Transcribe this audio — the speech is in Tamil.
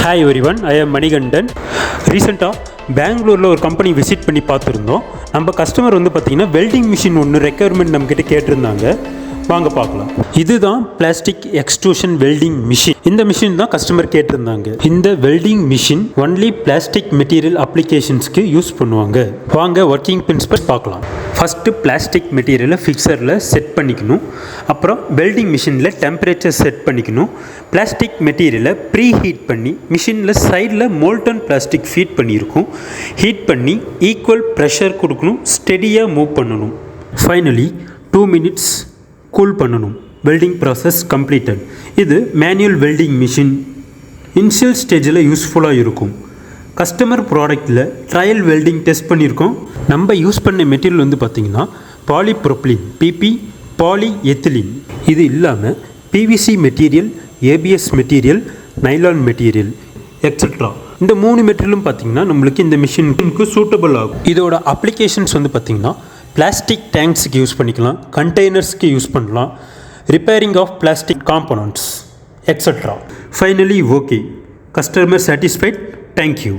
Hi everyone, I am Manigandan. ரீசெண்டாக பெங்களூரில் ஒரு கம்பெனி விசிட் பண்ணி பார்த்துருந்தோம். நம்ம கஸ்டமர் வந்து பார்த்திங்கன்னா வெல்டிங் மிஷின் ஒன்று ரெக்குயர்மெண்ட் நம்மக்கிட்ட கேட்டிருந்தாங்க. வாங்க பார்க்கலாம். இதுதான் பிளாஸ்டிக் எக்ஸ்ட்ரூஷன் வெல்டிங் மிஷின். இந்த மிஷின் தான் கஸ்டமர் கேட்டிருந்தாங்க. இந்த welding machine only plastic material அப்ளிகேஷன்ஸ்க்கு யூஸ் பண்ணுவாங்க. வாங்க ஒர்க்கிங் பிரின்சிபல் பார்க்கலாம். ஃபஸ்ட்டு பிளாஸ்டிக் மெட்டீரியலை ஃபிக்சரில் செட் பண்ணிக்கணும். அப்புறம் வெல்டிங் மிஷினில் டெம்பரேச்சர் செட் பண்ணிக்கணும். பிளாஸ்டிக் மெட்டீரியலை ப்ரீ ஹீட் பண்ணி மிஷினில் சைடில் மோல்டன் பிளாஸ்டிக் ஃபீட் பண்ணியிருக்கும். ஹீட் பண்ணி ஈக்குவல் ப்ரெஷர் கொடுக்கணும். ஸ்டெடியாக மூவ் பண்ணணும். ஃபைனலி 2 minutes கூல் பண்ணணும். Welding process completed. இது மேனுவல் வெல்டிங் மிஷின். இனிஷியல் ஸ்டேஜில் யூஸ்ஃபுல்லாக இருக்கும். கஸ்டமர் ப்ராடக்டில் ட்ரையல் வெல்டிங் டெஸ்ட் பண்ணியிருக்கோம். நம்ம யூஸ் பண்ண மெட்டீரியல் வந்து பார்த்திங்கன்னா பாலிப்ரோப்ளின், பிபி, பாலி எத்திலீன். இது இல்லாமல் PVC material, ABS material, nylon material extra. இந்த 3 மெட்டீரியலும் பார்த்திங்கன்னா நம்மளுக்கு இந்த மிஷினுக்கு சூட்டபிள் ஆகும். இதோட அப்ளிகேஷன்ஸ் வந்து பார்த்திங்கன்னா பிளாஸ்டிக் டேங்க்ஸுக்கு யூஸ் பண்ணிக்கலாம், கண்டெய்னர்ஸ்க்கு யூஸ் பண்ணலாம், repairing of plastic components extra. Finally okay, customer satisfied. Thank you.